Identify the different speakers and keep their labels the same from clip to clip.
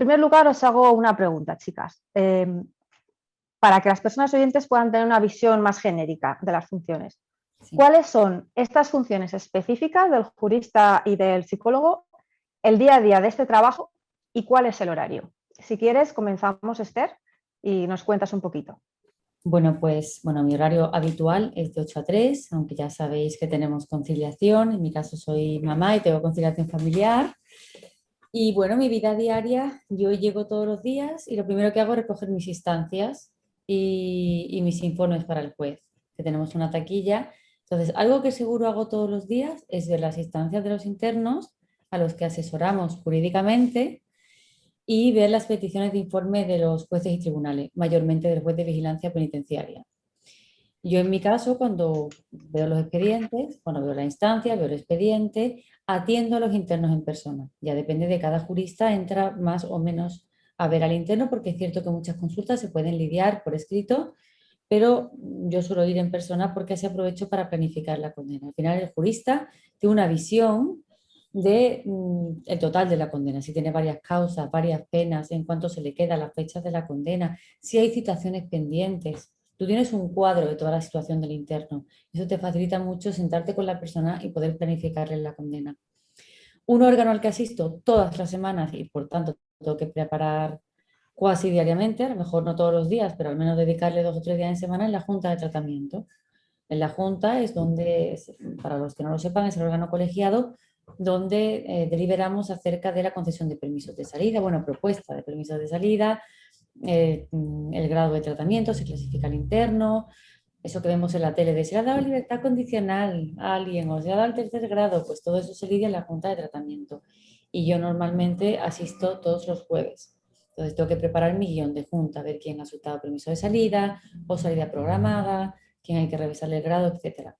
Speaker 1: primer lugar os hago una pregunta, chicas, para que las personas oyentes puedan tener una visión más genérica de las funciones.
Speaker 2: Sí.
Speaker 1: ¿Cuáles son estas funciones específicas del jurista y del psicólogo, el día a día de este trabajo y cuál es el horario? Si quieres, comenzamos, Esther, y nos cuentas un poquito.
Speaker 2: Bueno, pues mi horario habitual es de 8 a 3, aunque ya sabéis que tenemos conciliación. En mi caso soy mamá y tengo conciliación familiar. Y bueno, mi vida diaria, yo llego todos los días y lo primero que hago es recoger mis instancias y mis informes para el juez, que tenemos una taquilla. Entonces, algo que seguro hago todos los días es ver las instancias de los internos a los que asesoramos jurídicamente y ver las peticiones de informe de los jueces y tribunales, mayormente del juez de vigilancia penitenciaria. Yo en mi caso, cuando veo los expedientes, cuando veo la instancia, veo el expediente, atiendo a los internos en persona. Ya depende de cada jurista, entra más o menos a ver al interno, porque es cierto que muchas consultas se pueden lidiar por escrito, pero yo suelo ir en persona porque así aprovecho para planificar la condena. Al final el jurista tiene una visión de el total de la condena, si tiene varias causas, varias penas, en cuánto se le queda, las fechas de la condena, si hay citaciones pendientes. Tú tienes un cuadro de toda la situación del interno. Eso te facilita mucho sentarte con la persona y poder planificarle la condena. Un órgano al que asisto todas las semanas y por tanto tengo que preparar casi diariamente, a lo mejor no todos los días, pero al menos dedicarle 2 o 3 días en semana, en la Junta de Tratamiento. En la Junta es donde, para los que no lo sepan, es el órgano colegiado donde deliberamos acerca de la concesión de permisos de salida, propuesta de permisos de salida, el grado de tratamiento, se clasifica el interno, eso que vemos en la tele de se ha dado libertad condicional a alguien o se ha dado el tercer grado, pues todo eso se lidia en la Junta de Tratamiento. Y yo normalmente asisto todos los jueves. Entonces tengo que preparar mi guión de junta, ver quién ha solicitado permiso de salida o salida programada, quién hay que revisarle el grado, etc.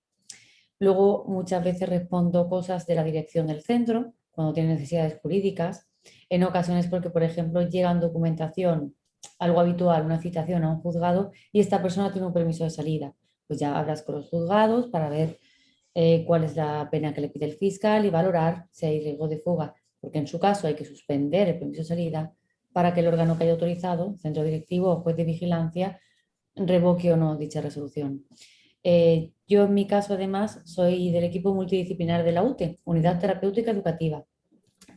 Speaker 2: Luego muchas veces respondo cosas de la dirección del centro, cuando tiene necesidades jurídicas. En ocasiones porque, por ejemplo, llegan documentación, algo habitual, una citación a un juzgado y esta persona tiene un permiso de salida. Pues ya hablas con los juzgados para ver cuál es la pena que le pide el fiscal y valorar si hay riesgo de fuga, porque en su caso hay que suspender el permiso de salida para que el órgano que haya autorizado, centro directivo o juez de vigilancia, revoque o no dicha resolución. Yo en mi caso además soy del equipo multidisciplinar de la UTE, Unidad Terapéutica Educativa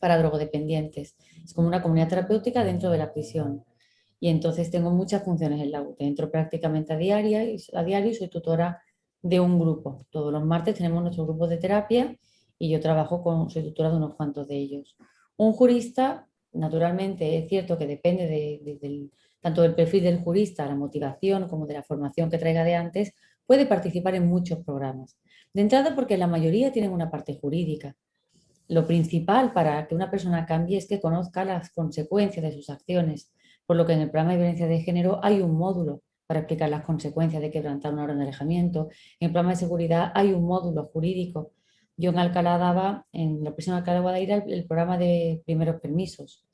Speaker 2: para drogodependientes. Es como una comunidad terapéutica dentro de la prisión. Y entonces tengo muchas funciones en la UTE. Entro prácticamente a diario y soy tutora de un grupo. Todos los martes tenemos nuestro grupo de terapia y yo soy tutora de unos cuantos de ellos. Un jurista, naturalmente, es cierto que depende tanto del perfil del jurista, la motivación, como de la formación que traiga de antes, puede participar en muchos programas. De entrada porque la mayoría tienen una parte jurídica. Lo principal para que una persona cambie es que conozca las consecuencias de sus acciones, por lo que en el programa de violencia de género hay un módulo para explicar las consecuencias de quebrantar una orden de alejamiento. En el programa de seguridad hay un módulo jurídico. Yo en Alcalá daba, en la prisión de Alcalá de Guadaira, el programa de primeros permisos.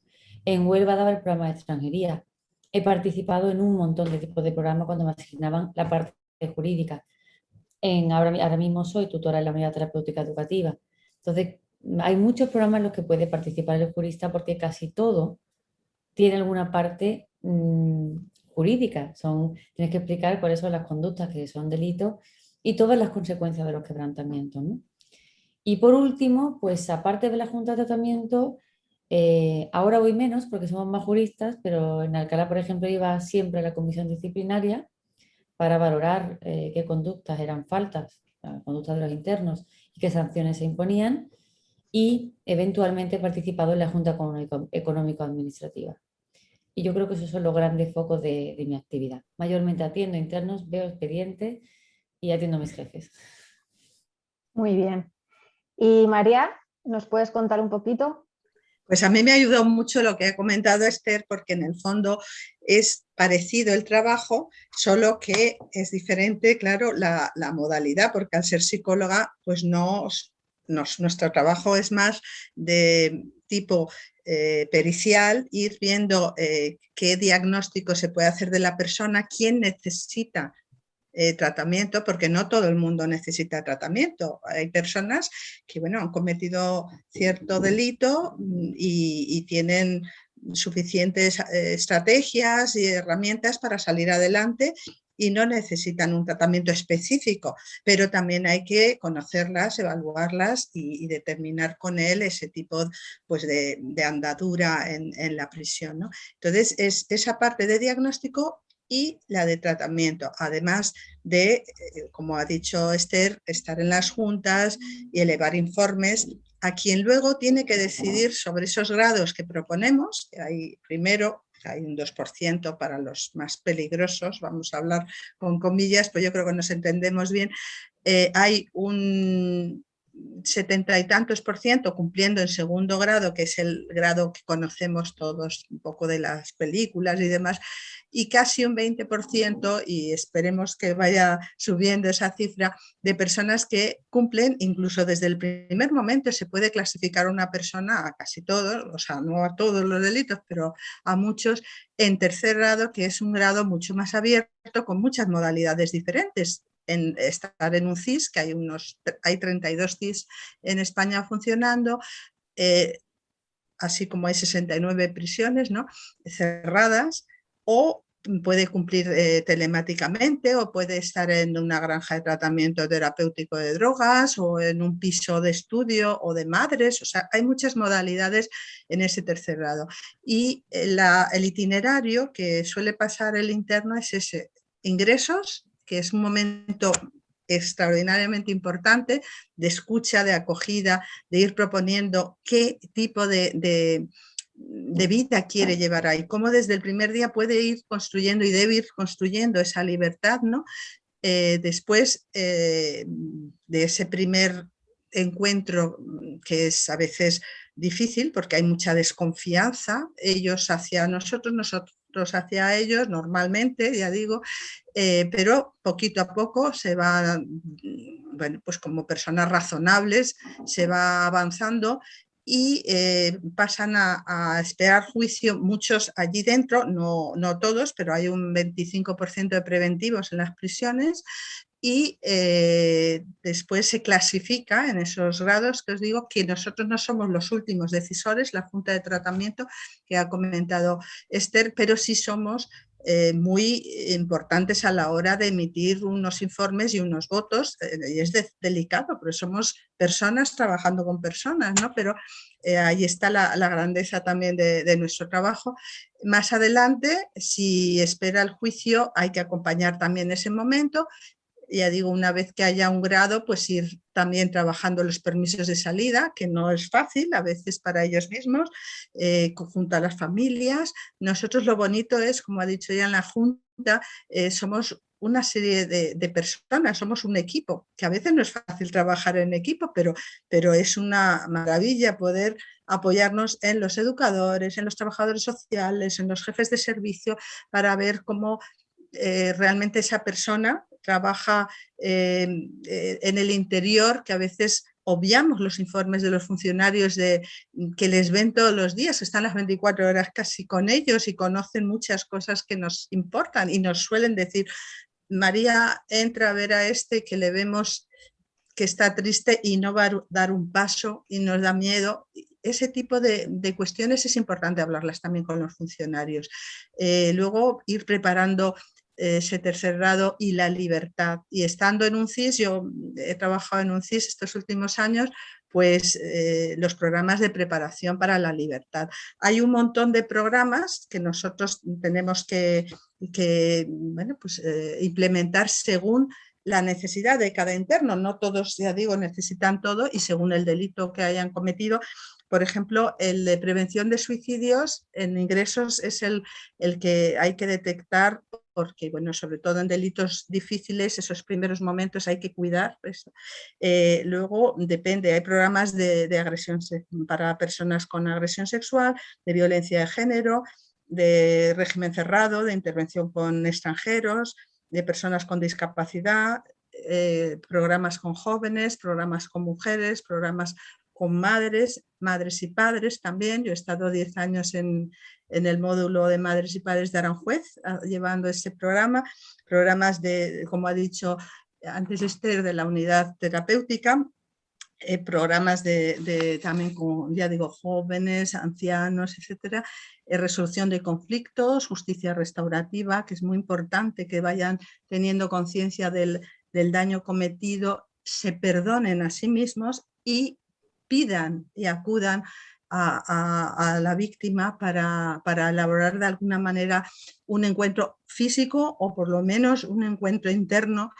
Speaker 2: En Huelva daba el programa de extranjería. He participado en un montón de tipos de programas cuando me asignaban la parte jurídica. Ahora mismo soy tutora en la unidad terapéutica educativa. Entonces, hay muchos programas en los que puede participar el jurista porque casi todo tiene alguna parte jurídica. Tienes que explicar cuáles son las conductas que son delitos y todas las consecuencias de los quebrantamientos, ¿no? Y por último, pues aparte de la Junta de Tratamiento, ahora voy menos porque somos más juristas, pero en Alcalá, por ejemplo, iba siempre a la comisión disciplinaria para valorar qué conductas eran faltas, la conducta de los internos y qué sanciones se imponían y eventualmente he participado en la Junta Económico-Administrativa. Y yo creo que esos son los grandes focos de mi actividad. Mayormente atiendo internos, veo expedientes y atiendo a mis jefes.
Speaker 1: Muy bien. Y María, ¿nos puedes contar un poquito?
Speaker 3: Pues a mí me ha ayudado mucho lo que ha comentado Esther, porque en el fondo es parecido el trabajo, solo que es diferente, claro, la modalidad, porque al ser psicóloga, pues nuestro trabajo es más de tipo pericial, ir viendo qué diagnóstico se puede hacer de la persona, quién necesita tratamiento, porque no todo el mundo necesita tratamiento. Hay personas que, bueno, han cometido cierto delito y tienen suficientes estrategias y herramientas para salir adelante y no necesitan un tratamiento específico, pero también hay que conocerlas, evaluarlas y determinar con él ese tipo pues, de andadura en la prisión, ¿no? Entonces, es esa parte de diagnóstico y la de tratamiento, además de, como ha dicho Esther, estar en las juntas y elevar informes a quien luego tiene que decidir sobre esos grados que proponemos, que hay primero hay un 2% para los más peligrosos, vamos a hablar con comillas, pues yo creo que nos entendemos bien, hay un 70 y tantos % cumpliendo en segundo grado, que es el grado que conocemos todos un poco de las películas y demás, y casi un 20%, y esperemos que vaya subiendo esa cifra, de personas que cumplen, incluso desde el primer momento se puede clasificar a una persona, a casi todos, o sea, no a todos los delitos, pero a muchos, en tercer grado, que es un grado mucho más abierto, con muchas modalidades diferentes. En estar en un CIS, que hay 32 CIS en España funcionando, así como hay 69 prisiones, ¿no?, cerradas, o puede cumplir telemáticamente, o puede estar en una granja de tratamiento terapéutico de drogas, o en un piso de estudio o de madres. O sea, hay muchas modalidades en ese tercer grado. Y el itinerario que suele pasar el interno es ese: ingresos, que es un momento extraordinariamente importante de escucha, de acogida, de ir proponiendo qué tipo de vida quiere llevar ahí, cómo desde el primer día puede ir construyendo y debe ir construyendo esa libertad, ¿no? Después de ese primer encuentro, que es a veces difícil porque hay mucha desconfianza, ellos hacia nosotros, nosotros hacia ellos, normalmente, ya digo, pero poquito a poco se va, bueno, pues como personas razonables, se va avanzando y pasan a esperar juicio muchos allí dentro, no todos, pero hay un 25% de preventivos en las prisiones, y después se clasifica en esos grados que os digo, que nosotros no somos los últimos decisores, la Junta de Tratamiento que ha comentado Esther, pero sí somos muy importantes a la hora de emitir unos informes y unos votos, y es delicado, porque somos personas trabajando con personas, ¿no? Pero ahí está la grandeza también de nuestro trabajo. Más adelante, si espera el juicio, hay que acompañar también ese momento. Ya digo, una vez que haya un grado, pues ir también trabajando los permisos de salida, que no es fácil a veces para ellos mismos, junto a las familias. Nosotros lo bonito es, como ha dicho ya en la Junta, somos una serie de personas, somos un equipo, que a veces no es fácil trabajar en equipo, pero es una maravilla poder apoyarnos en los educadores, en los trabajadores sociales, en los jefes de servicio, para ver cómo realmente esa persona trabaja en el interior, que a veces obviamos los informes de los funcionarios que les ven todos los días, que están las 24 horas casi con ellos y conocen muchas cosas que nos importan y nos suelen decir: María, entra a ver a este que le vemos que está triste y no va a dar un paso y nos da miedo. Ese tipo de cuestiones es importante hablarlas también con los funcionarios. Luego ir preparando ese tercer grado y la libertad. Y estando en un CIS, yo he trabajado en un CIS estos últimos años, pues los programas de preparación para la libertad. Hay un montón de programas que nosotros tenemos que bueno, pues, implementar según la necesidad de cada interno. No todos, ya digo, necesitan todo, y según el delito que hayan cometido. Por ejemplo, el de prevención de suicidios en ingresos es el que hay que detectar, porque, bueno, sobre todo en delitos difíciles, esos primeros momentos hay que cuidar. Luego depende, hay programas de agresión para personas con agresión sexual, de violencia de género, de régimen cerrado, de intervención con extranjeros, de personas con discapacidad, programas con jóvenes, programas con mujeres, programas con madres y padres también. Yo he estado 10 años en el módulo de madres y padres de Aranjuez llevando ese programa, programas de, como ha dicho antes Esther, de la unidad terapéutica, programas también con, ya digo, jóvenes, ancianos, etcétera, resolución de conflictos, justicia restaurativa, que es muy importante que vayan teniendo conciencia del daño cometido, se perdonen a sí mismos y pidan y acudan a la víctima para elaborar de alguna manera un encuentro físico o por lo menos un encuentro interno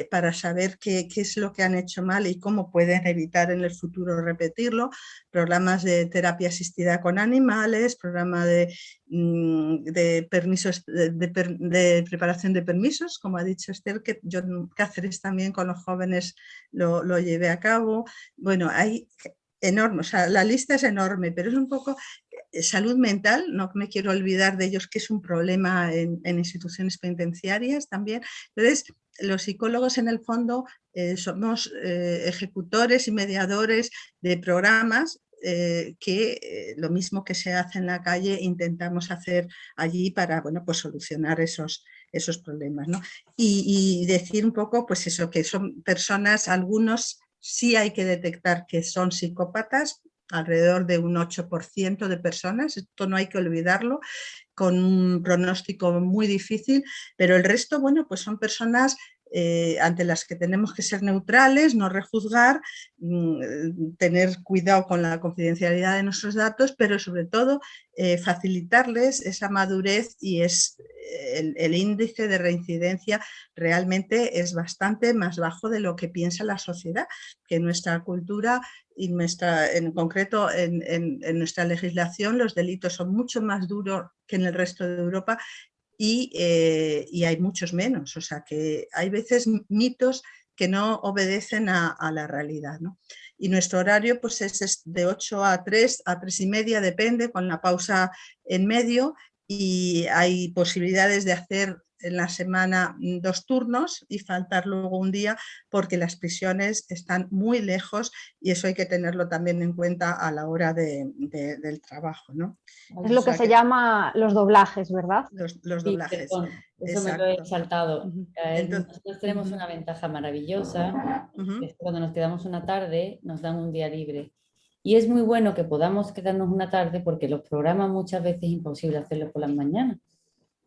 Speaker 3: para saber qué es lo que han hecho mal y cómo pueden evitar en el futuro repetirlo. Programas de terapia asistida con animales, programa de permisos, de preparación de permisos, como ha dicho Esther, que yo en Cáceres también con los jóvenes lo llevé a cabo. Bueno, hay enorme, o sea, la lista es enorme, pero es un poco salud mental, no me quiero olvidar de ellos, que es un problema en instituciones penitenciarias también. Entonces, los psicólogos en el fondo somos ejecutores y mediadores de programas que lo mismo que se hace en la calle intentamos hacer allí para, bueno, pues solucionar esos problemas, ¿no? Y decir un poco, pues eso, que son personas, algunos sí hay que detectar que son psicópatas, alrededor de un 8% de personas, esto no hay que olvidarlo, con un pronóstico muy difícil, pero el resto, bueno, pues son personas ante las que tenemos que ser neutrales, no rejuzgar, tener cuidado con la confidencialidad de nuestros datos, pero sobre todo facilitarles esa madurez y el índice de reincidencia realmente es bastante más bajo de lo que piensa la sociedad, que nuestra cultura y en concreto en nuestra legislación los delitos son mucho más duros que en el resto de Europa y hay muchos menos, o sea que hay veces mitos que no obedecen a la realidad, ¿no? Y nuestro horario pues es de 8 a 3, a 3 y media, depende, con la pausa en medio, y hay posibilidades de hacer en la semana 2 turnos y faltar luego un día porque las prisiones están muy lejos y eso hay que tenerlo también en cuenta a la hora del trabajo, ¿no?
Speaker 1: Es lo que se llama los doblajes, ¿verdad?
Speaker 3: Los
Speaker 2: Sí,
Speaker 3: doblajes.
Speaker 2: perdón, eso me lo he saltado.
Speaker 3: Entonces,
Speaker 2: Nosotros tenemos una ventaja maravillosa, que es que cuando nos quedamos una tarde nos dan un día libre. Y es muy bueno que podamos quedarnos una tarde porque los programas muchas veces es imposible hacerlo por las mañanas.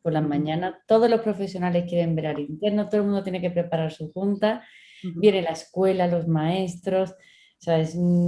Speaker 2: Por las mañanas todos los profesionales quieren ver al interno, todo el mundo tiene que preparar su junta, viene la escuela, los maestros, o sea,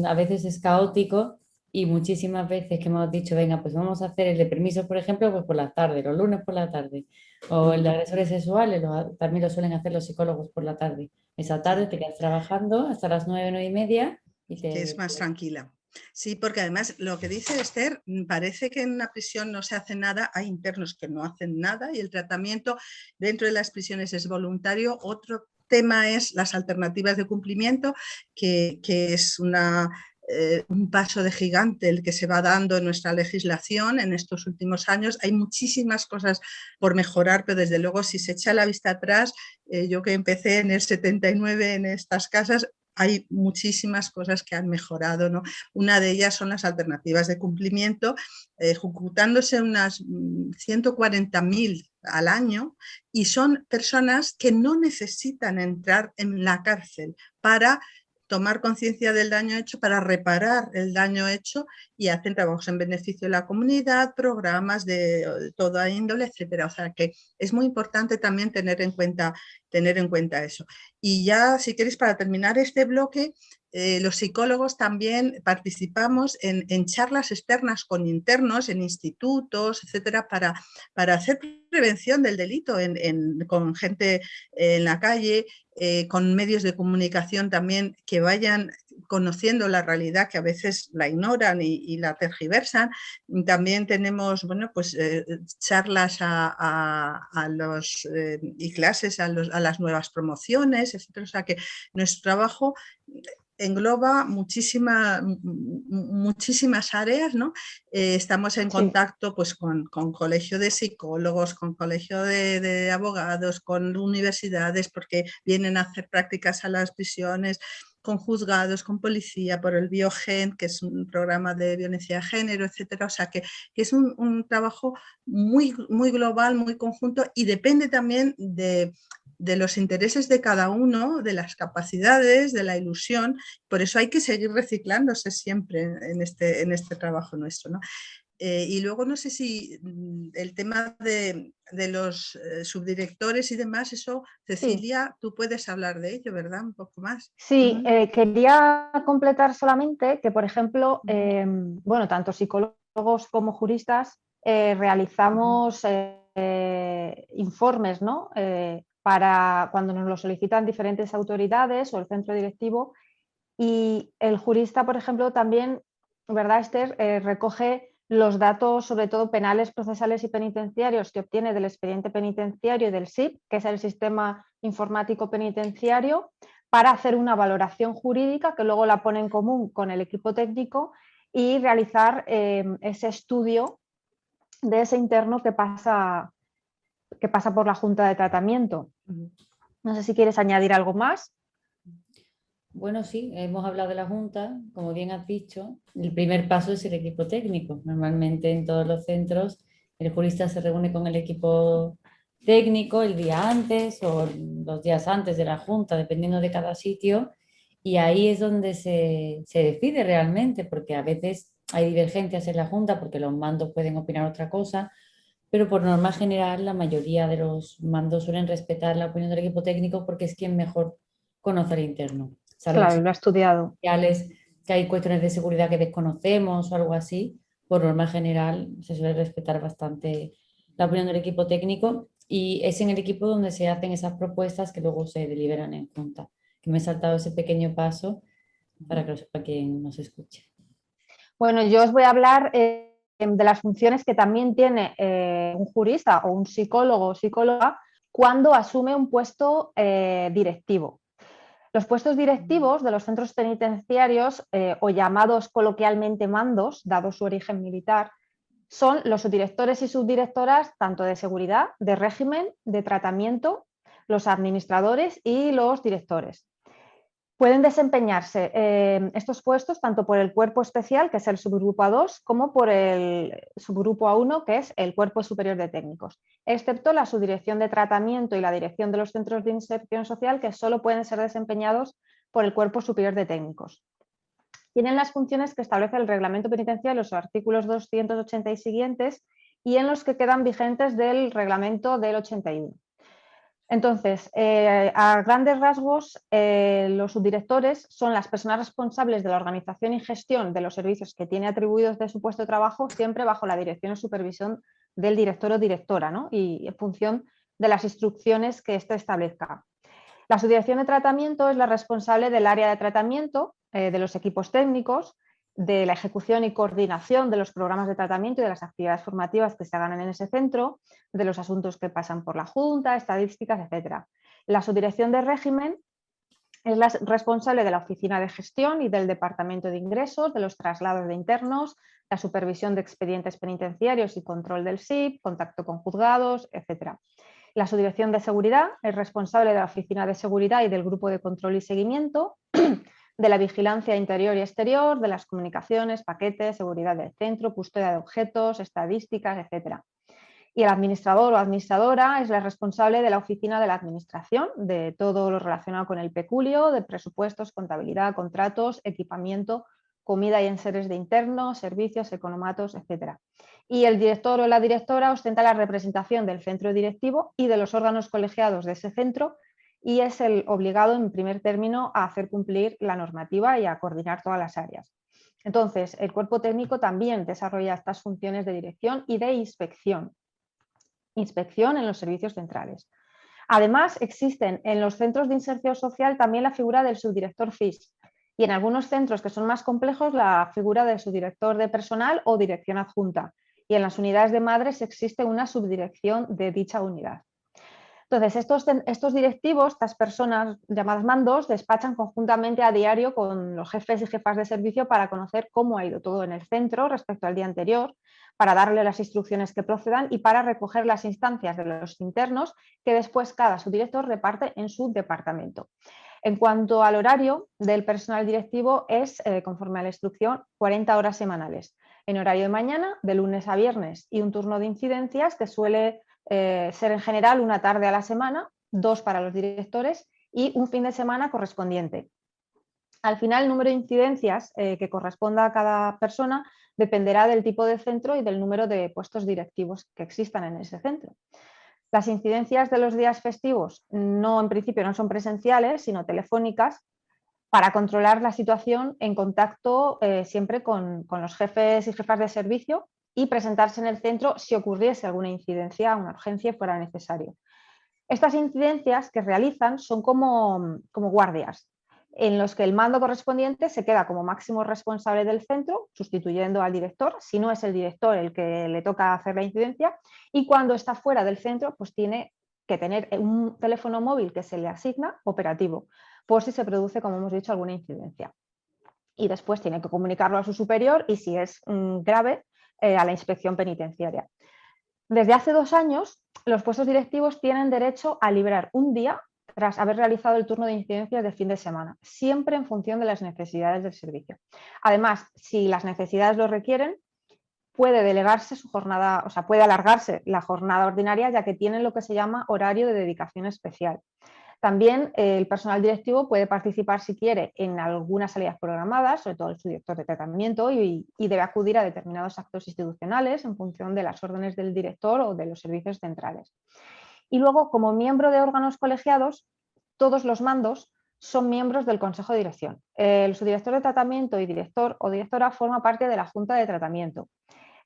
Speaker 2: a veces es caótico y muchísimas veces que hemos dicho, venga, pues vamos a hacer el de permiso, por ejemplo, pues por la tarde, los lunes por la tarde, o el de agresores sexuales, también lo suelen hacer los psicólogos por la tarde. Esa tarde te quedas trabajando hasta las 9, 9 y media.
Speaker 3: Que es más tranquila. Sí, porque además lo que dice Esther, parece que en una prisión no se hace nada, hay internos que no hacen nada y el tratamiento dentro de las prisiones es voluntario. Otro tema es las alternativas de cumplimiento, que es un paso de gigante el que se va dando en nuestra legislación en estos últimos años. Hay muchísimas cosas por mejorar, pero desde luego si se echa la vista atrás, yo que empecé en el 79 en estas casas, hay muchísimas cosas que han mejorado, ¿no? Una de ellas son las alternativas de cumplimiento, ejecutándose unas 140.000 al año, y son personas que no necesitan entrar en la cárcel para tomar conciencia del daño hecho, para reparar el daño hecho, y hacen trabajos en beneficio de la comunidad, programas de toda índole, etcétera. O sea que es muy importante también tener en cuenta eso. Y ya, si queréis, para terminar este bloque, los psicólogos también participamos en charlas externas con internos, en institutos, etcétera, para hacer prevención del delito con gente en la calle, con medios de comunicación también que vayan conociendo la realidad, que a veces la ignoran y la tergiversan. También tenemos, bueno, pues charlas y clases a las nuevas promociones, etcétera. O sea que nuestro trabajo engloba muchísimas áreas, ¿no? Estamos en contacto pues, con colegio de psicólogos, con colegio de abogados, con universidades, porque vienen a hacer prácticas a las prisiones, con juzgados, con policía, por el Biogen, que es un programa de violencia de género, etcétera. O sea que es un trabajo muy, muy global, muy conjunto, y depende también de de los intereses de cada uno, de las capacidades, de la ilusión. Por eso hay que seguir reciclándose siempre en este trabajo nuestro, ¿no? Y luego no sé si el tema de los subdirectores y demás, eso, Cecilia,
Speaker 1: Sí.
Speaker 3: tú puedes hablar de ello, ¿verdad? Un poco más.
Speaker 1: Sí, quería completar solamente que, por ejemplo, bueno, tanto psicólogos como juristas realizamos informes, ¿no? Para cuando nos lo solicitan diferentes autoridades o el centro directivo, y el jurista, por ejemplo, también, ¿verdad, Esther? Recoge los datos, sobre todo penales, procesales y penitenciarios, que obtiene del expediente penitenciario y del SIP, que es el Sistema Informático Penitenciario, para hacer una valoración jurídica que luego la pone en común con el equipo técnico y realizar ese estudio de ese interno que pasa por la Junta de Tratamiento. No sé si quieres añadir algo más.
Speaker 2: Bueno, sí, hemos hablado de la Junta, como bien has dicho, el primer paso es el equipo técnico. Normalmente en todos los centros el jurista se reúne con el equipo técnico el día antes o los días antes de la Junta, dependiendo de cada sitio, y ahí es donde se decide realmente, porque a veces hay divergencias en la Junta porque los mandos pueden opinar otra cosa, pero por norma general la mayoría de los mandos suelen respetar la opinión del equipo técnico porque es quien mejor conoce el interno. Salvo
Speaker 1: Claro, lo ha estudiado.
Speaker 2: que hay cuestiones de seguridad que desconocemos o algo así, por norma general se suele respetar bastante la opinión del equipo técnico y es en el equipo donde se hacen esas propuestas que luego se deliberan en junta. Que me he saltado ese pequeño paso para que lo sepa quien nos escuche.
Speaker 1: Bueno, yo os voy a hablar de las funciones que también tiene un jurista o un psicólogo o psicóloga cuando asume un puesto directivo. Los puestos directivos de los centros penitenciarios, o llamados coloquialmente mandos, dado su origen militar, son los subdirectores y subdirectoras tanto de seguridad, de régimen, de tratamiento, los administradores y los directores. Pueden desempeñarse estos puestos tanto por el cuerpo especial, que es el subgrupo A2, como por el subgrupo A1, que es el cuerpo superior de técnicos, excepto la subdirección de tratamiento y la dirección de los centros de inserción social, que solo pueden ser desempeñados por el cuerpo superior de técnicos. Tienen las funciones que establece el reglamento penitenciario, los artículos 280 y siguientes, y en los que quedan vigentes del reglamento del 81. Entonces, a grandes rasgos, los subdirectores son las personas responsables de la organización y gestión de los servicios que tiene atribuidos de su puesto de trabajo, siempre bajo la dirección o supervisión del director o directora, ¿no? Y en función de las instrucciones que éste establezca. La subdirección de tratamiento es la responsable del área de tratamiento, de los equipos técnicos, de la ejecución y coordinación de los programas de tratamiento y de las actividades formativas que se hagan en ese centro, de los asuntos que pasan por la Junta, estadísticas, etc. La subdirección de régimen es la responsable de la oficina de gestión y del departamento de ingresos, de los traslados de internos, la supervisión de expedientes penitenciarios y control del SIP, contacto con juzgados, etc. La subdirección de seguridad es responsable de la oficina de seguridad y del grupo de control y seguimiento, de la vigilancia interior y exterior, de las comunicaciones, paquetes, seguridad del centro, custodia de objetos, estadísticas, etc. Y el administrador o administradora es la responsable de la oficina de la administración, de todo lo relacionado con el peculio, de presupuestos, contabilidad, contratos, equipamiento, comida y enseres de internos, servicios, economatos, etc. Y el director o la directora ostenta la representación del centro directivo y de los órganos colegiados de ese centro y es el obligado en primer término a hacer cumplir la normativa y a coordinar todas las áreas. Entonces, el cuerpo técnico también desarrolla estas funciones de dirección y de inspección en los servicios centrales. Además, existen en los centros de inserción social también la figura del subdirector FIS y en algunos centros que son más complejos la figura del subdirector de personal o dirección adjunta. Y en las unidades de madres existe una subdirección de dicha unidad. Entonces, estos directivos, estas personas llamadas mandos, despachan conjuntamente a diario con los jefes y jefas de servicio para conocer cómo ha ido todo en el centro respecto al día anterior, para darle las instrucciones que procedan y para recoger las instancias de los internos que después cada subdirector reparte en su departamento. En cuanto al horario del personal directivo es, conforme a la instrucción, 40 horas semanales, en horario de mañana, de lunes a viernes, y un turno de incidencias que suele ser en general una tarde a la semana, 2 para los directores y un fin de semana correspondiente. Al final, el número de incidencias que corresponda a cada persona dependerá del tipo de centro y del número de puestos directivos que existan en ese centro. Las incidencias de los días festivos en principio no son presenciales, sino telefónicas, para controlar la situación en contacto siempre con los jefes y jefas de servicio y presentarse en el centro si ocurriese alguna incidencia, una urgencia y fuera necesario. Estas incidencias que realizan son como guardias, en los que el mando correspondiente se queda como máximo responsable del centro, sustituyendo al director, si no es el director el que le toca hacer la incidencia, y cuando está fuera del centro, pues tiene que tener un teléfono móvil que se le asigna operativo, por si se produce, como hemos dicho, alguna incidencia. Y después tiene que comunicarlo a su superior y, si es grave, a la inspección penitenciaria. Desde hace 2 años, los puestos directivos tienen derecho a librar un día tras haber realizado el turno de incidencias de fin de semana, siempre en función de las necesidades del servicio. Además, si las necesidades lo requieren, puede delegarse su jornada, o sea, puede alargarse la jornada ordinaria, ya que tienen lo que se llama horario de dedicación especial. También el personal directivo puede participar, si quiere, en algunas salidas programadas, sobre todo el subdirector de tratamiento, y debe acudir a determinados actos institucionales en función de las órdenes del director o de los servicios centrales. Y luego, como miembro de órganos colegiados, todos los mandos son miembros del Consejo de Dirección. El subdirector de tratamiento y director o directora forma parte de la Junta de Tratamiento.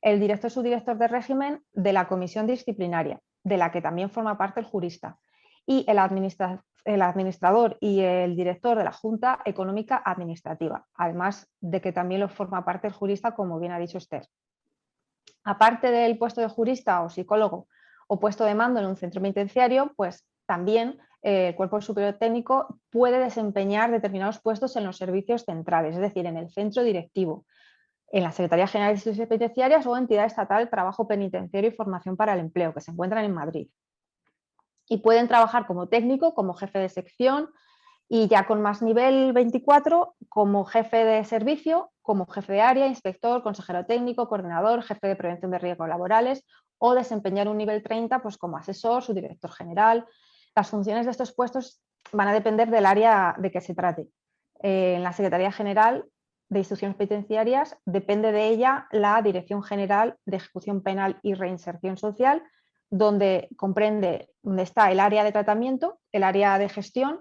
Speaker 1: El director subdirector de régimen de la comisión disciplinaria, de la que también forma parte el jurista. Y el administrador y el director de la Junta Económica Administrativa, además de que también lo forma parte el jurista, como bien ha dicho Esther. Aparte del puesto de jurista o psicólogo o puesto de mando en un centro penitenciario, pues también el Cuerpo Superior Técnico puede desempeñar determinados puestos en los servicios centrales, es decir, en el centro directivo, en la Secretaría General de Instituciones Penitenciarias o Entidad Estatal de Trabajo Penitenciario y Formación para el Empleo, que se encuentran en Madrid. Y pueden trabajar como técnico, como jefe de sección y, ya con más nivel 24, como jefe de servicio, como jefe de área, inspector, consejero técnico, coordinador, jefe de prevención de riesgos laborales, o desempeñar un nivel 30 pues como asesor, subdirector general. Las funciones de estos puestos van a depender del área de que se trate. En la Secretaría General de Instituciones Penitenciarias depende de ella la Dirección General de Ejecución Penal y Reinserción Social, donde está el área de tratamiento, el área de gestión,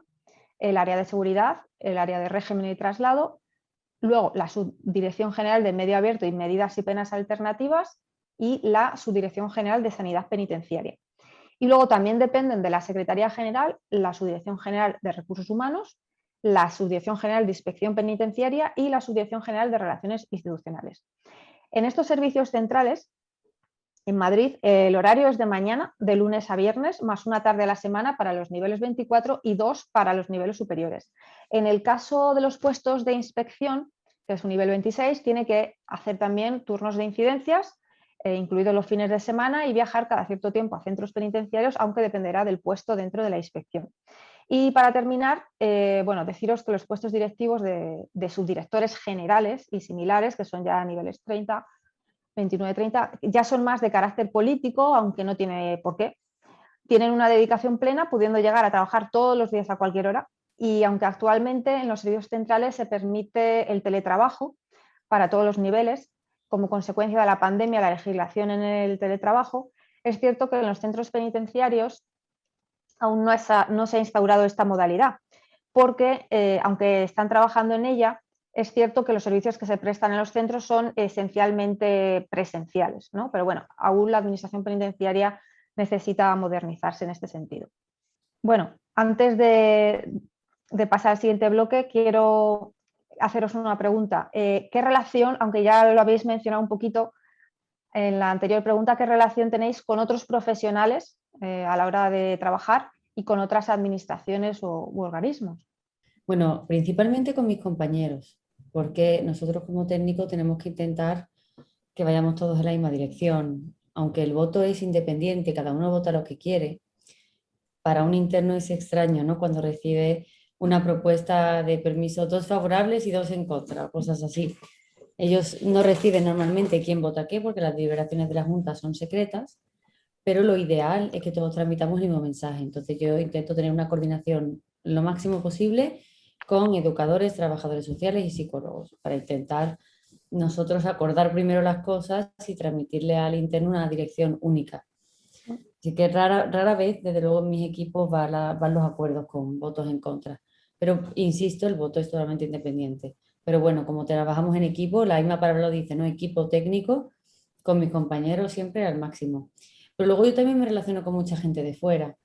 Speaker 1: el área de seguridad, el área de régimen y traslado, luego la Subdirección General de Medio Abierto y Medidas y Penas Alternativas y la Subdirección General de Sanidad Penitenciaria. Y luego también dependen de la Secretaría General la Subdirección General de Recursos Humanos, la Subdirección General de Inspección Penitenciaria y la Subdirección General de Relaciones Institucionales. En estos servicios centrales, en Madrid, el horario es de mañana, de lunes a viernes, más una tarde a la semana para los niveles 24 y 2 para los niveles superiores. En el caso de los puestos de inspección, que es un nivel 26, tiene que hacer también turnos de incidencias, incluidos los fines de semana, y viajar cada cierto tiempo a centros penitenciarios, aunque dependerá del puesto dentro de la inspección. Y para terminar, deciros que los puestos directivos de subdirectores generales y similares, que son ya niveles 30, 29-30, ya son más de carácter político, aunque no tiene por qué. Tienen una dedicación plena, pudiendo llegar a trabajar todos los días a cualquier hora, y aunque actualmente en los servicios centrales se permite el teletrabajo para todos los niveles, como consecuencia de la pandemia, la legislación en el teletrabajo, es cierto que en los centros penitenciarios aún no se ha instaurado esta modalidad, porque aunque están trabajando en ella, es cierto que los servicios que se prestan en los centros son esencialmente presenciales, ¿no? Pero bueno, aún la administración penitenciaria necesita modernizarse en este sentido. Bueno, antes de pasar al siguiente bloque, quiero haceros una pregunta. ¿Qué relación, aunque ya lo habéis mencionado un poquito en la anterior pregunta, qué relación tenéis con otros profesionales a la hora de trabajar y con otras administraciones u organismos?
Speaker 2: Bueno, principalmente con mis compañeros, porque nosotros como técnicos tenemos que intentar que vayamos todos en la misma dirección. Aunque el voto es independiente, cada uno vota lo que quiere, para un interno es extraño, ¿no? Cuando recibe una propuesta de permiso, 2 favorables y 2 en contra, cosas así. Ellos no reciben normalmente quién vota qué, porque las deliberaciones de la Junta son secretas, pero lo ideal es que todos tramitamos el mismo mensaje. Entonces yo intento tener una coordinación lo máximo posible con educadores, trabajadores sociales y psicólogos para intentar nosotros acordar primero las cosas y transmitirle al interno una dirección única. Así que rara vez, desde luego, en mis equipos van los acuerdos con votos en contra. Pero, insisto, el voto es totalmente independiente. Pero bueno, como trabajamos en equipo, la misma palabra lo dice, ¿no? Equipo técnico, con mis compañeros siempre al máximo. Pero luego yo también me relaciono con mucha gente de fuera.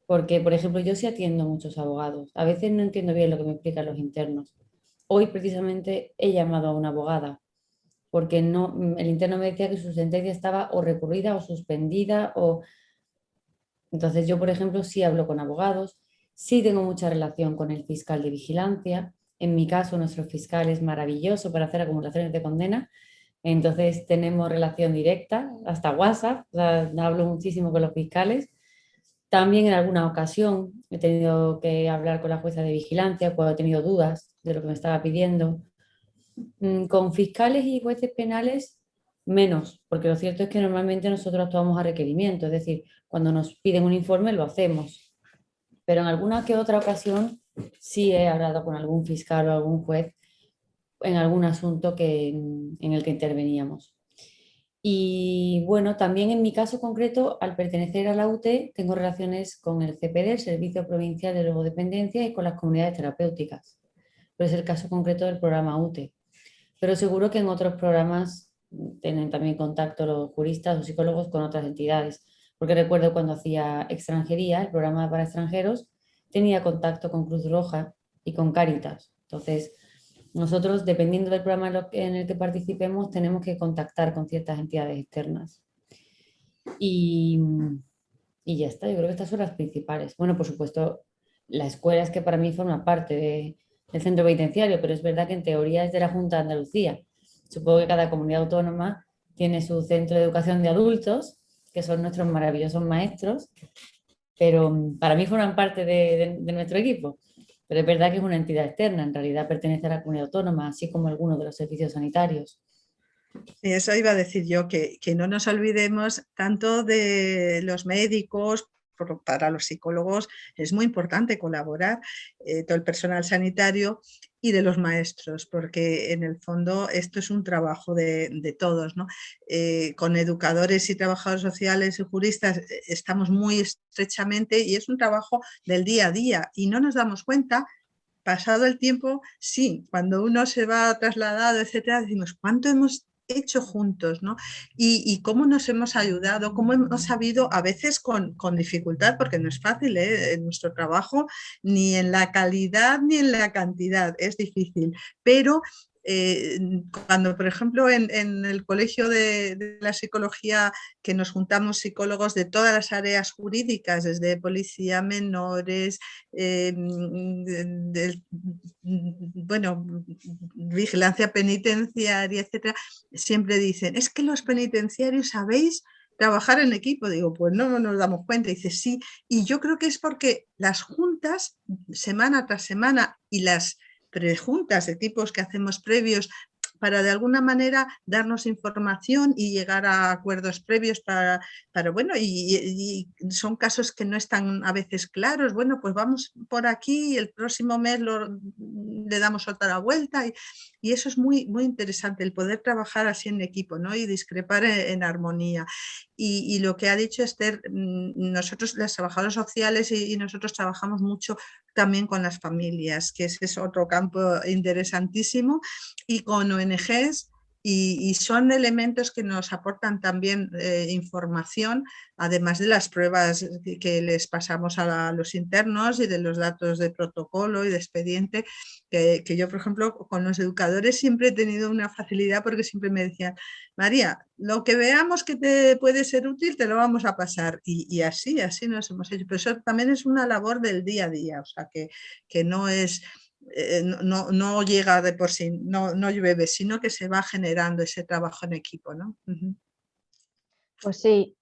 Speaker 2: Porque, por ejemplo, yo sí atiendo a muchos abogados. A veces no entiendo bien lo que me explican los internos. Hoy precisamente he llamado a una abogada porque no, el interno me decía que su sentencia estaba o recurrida o suspendida o... Entonces yo, por ejemplo, sí hablo con abogados, sí tengo mucha relación con el fiscal de vigilancia. En mi caso, nuestro fiscal es maravilloso para hacer acumulaciones de condena. Entonces tenemos relación directa, hasta WhatsApp, o sea, hablo muchísimo con los fiscales. También en alguna ocasión he tenido que hablar con la jueza de vigilancia cuando he tenido dudas de lo que me estaba pidiendo. Con fiscales y jueces penales, menos, porque lo cierto es que normalmente nosotros actuamos a requerimiento, es decir, cuando nos piden un informe lo hacemos, pero en alguna que otra ocasión sí he hablado con algún fiscal o algún juez en algún asunto en el que interveníamos. Y bueno, también en mi caso concreto, al pertenecer a la UTE, tengo relaciones con el CPD, el Servicio Provincial de Drogodependencia, y con las comunidades terapéuticas. Pero es el caso concreto del programa UTE. Pero seguro que en otros programas tienen también contacto los juristas o psicólogos con otras entidades. Porque recuerdo cuando hacía extranjería, el programa para extranjeros, tenía contacto con Cruz Roja y con Cáritas. Entonces, nosotros, dependiendo del programa en el que participemos, tenemos que contactar con ciertas entidades externas. Y ya está, yo creo que estas son las principales. Bueno, por supuesto, la escuela es que para mí forma parte del centro penitenciario, pero es verdad que en teoría es de la Junta de Andalucía. Supongo que cada comunidad autónoma tiene su centro de educación de adultos, que son nuestros maravillosos maestros, pero para mí forman parte de nuestro equipo. Pero es verdad que es una entidad externa, en realidad pertenece a la comunidad autónoma, así como algunos de los servicios sanitarios.
Speaker 3: Y eso iba a decir yo, que no nos olvidemos tanto de los médicos. Para los psicólogos es muy importante colaborar, todo el personal sanitario y de los maestros, porque en el fondo esto es un trabajo de todos, ¿no? Con educadores y trabajadores sociales y juristas estamos muy estrechamente y es un trabajo del día a día y no nos damos cuenta. Pasado el tiempo, sí, cuando uno se va trasladado, etcétera, decimos, ¿cuánto hemos hecho juntos, ¿no? Y cómo nos hemos ayudado, cómo hemos sabido, a veces con dificultad, porque no es fácil, en nuestro trabajo, ni en la calidad ni en la cantidad, es difícil, pero cuando, por ejemplo, en el colegio de la psicología, que nos juntamos psicólogos de todas las áreas jurídicas, desde policía, menores, bueno, vigilancia penitenciaria, etcétera, siempre dicen, es que los penitenciarios sabéis trabajar en equipo. Digo, pues no nos damos cuenta. Dice, sí, y yo creo que es porque las juntas, semana tras semana, y las prejuntas de tipos que hacemos previos, para de alguna manera darnos información y llegar a acuerdos previos para bueno, y son casos que no están a veces claros. Bueno, pues vamos por aquí y el próximo mes le damos otra vuelta y eso es muy, muy interesante, el poder trabajar así en equipo, ¿no? Y discrepar en armonía. Y lo que ha dicho Esther, nosotros, los trabajadores sociales y nosotros trabajamos mucho también con las familias, que ese es otro campo interesantísimo, y con ONGs, y son elementos que nos aportan también información, además de las pruebas que les pasamos a los internos y de los datos de protocolo y de expediente, que yo, por ejemplo, con los educadores siempre he tenido una facilidad porque siempre me decían, María, lo que veamos que te puede ser útil te lo vamos a pasar, y así nos hemos hecho. Pero eso también es una labor del día a día, o sea que no es... no llega de por sí, no llueve, sino que se va generando ese trabajo en equipo, ¿no?
Speaker 1: Pues sí.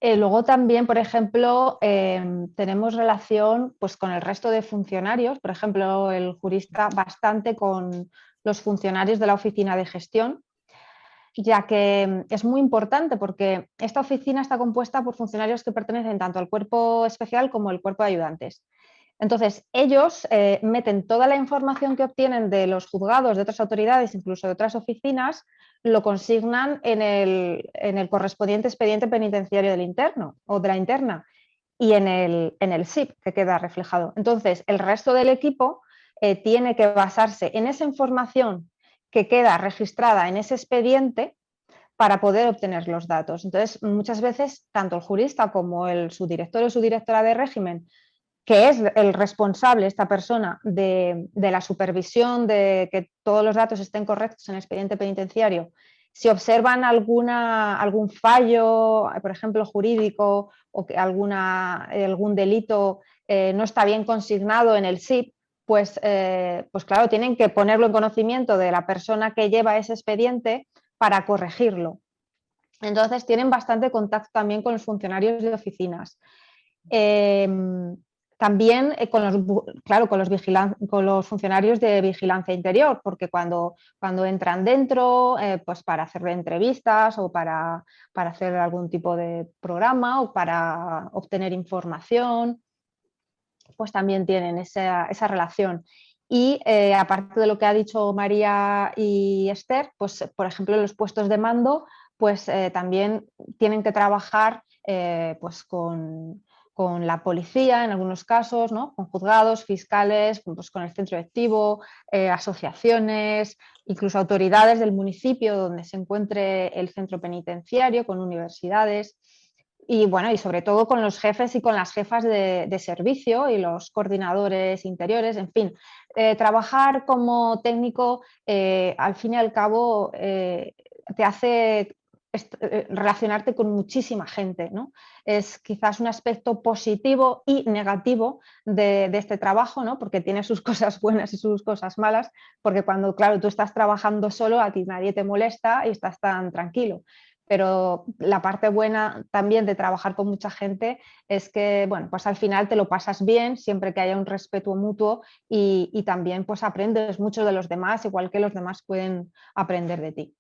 Speaker 1: Luego también, por ejemplo, tenemos relación pues, con el resto de funcionarios, por ejemplo, el jurista bastante con los funcionarios de la oficina de gestión. ya que es muy importante porque esta oficina está compuesta por funcionarios que pertenecen tanto al cuerpo especial como al cuerpo de ayudantes. Entonces, ellos meten toda la información que obtienen de los juzgados, de otras autoridades, incluso de otras oficinas, lo consignan en el correspondiente expediente penitenciario del interno o de la interna y en el SIP que queda reflejado. Entonces, el resto del equipo tiene que basarse en esa información que queda registrada en ese expediente para poder obtener los datos. Entonces, muchas veces, tanto el jurista como el subdirector o subdirectora de régimen, que es el responsable, esta persona, de la supervisión de que todos los datos estén correctos en el expediente penitenciario, si observan algún fallo, por ejemplo, jurídico, o que algún delito no está bien consignado en el SIP, pues claro, tienen que ponerlo en conocimiento de la persona que lleva ese expediente para corregirlo. Entonces, tienen bastante contacto también con los funcionarios de oficinas. También con los funcionarios de vigilancia interior, porque cuando entran dentro, pues para hacer entrevistas o para hacer algún tipo de programa o para obtener información, pues también tienen esa relación. Y aparte de lo que ha dicho María y Esther, pues por ejemplo en los puestos de mando, pues también tienen que trabajar pues con la policía en algunos casos, ¿no? Con juzgados, fiscales, pues con el centro directivo, asociaciones, incluso autoridades del municipio donde se encuentre el centro penitenciario, con universidades. Y bueno, y sobre todo con los jefes y con las jefas de servicio y los coordinadores interiores, en fin, trabajar como técnico al fin y al cabo te hace relacionarte con muchísima gente, ¿no? Es quizás un aspecto positivo y negativo de este trabajo, ¿no? Porque tiene sus cosas buenas y sus cosas malas, porque cuando, claro, tú estás trabajando solo, a ti nadie te molesta y estás tan tranquilo. Pero la parte buena también de trabajar con mucha gente es que, bueno, pues al final te lo pasas bien siempre que haya un respeto mutuo y también pues aprendes mucho de los demás, igual que los demás pueden aprender de ti.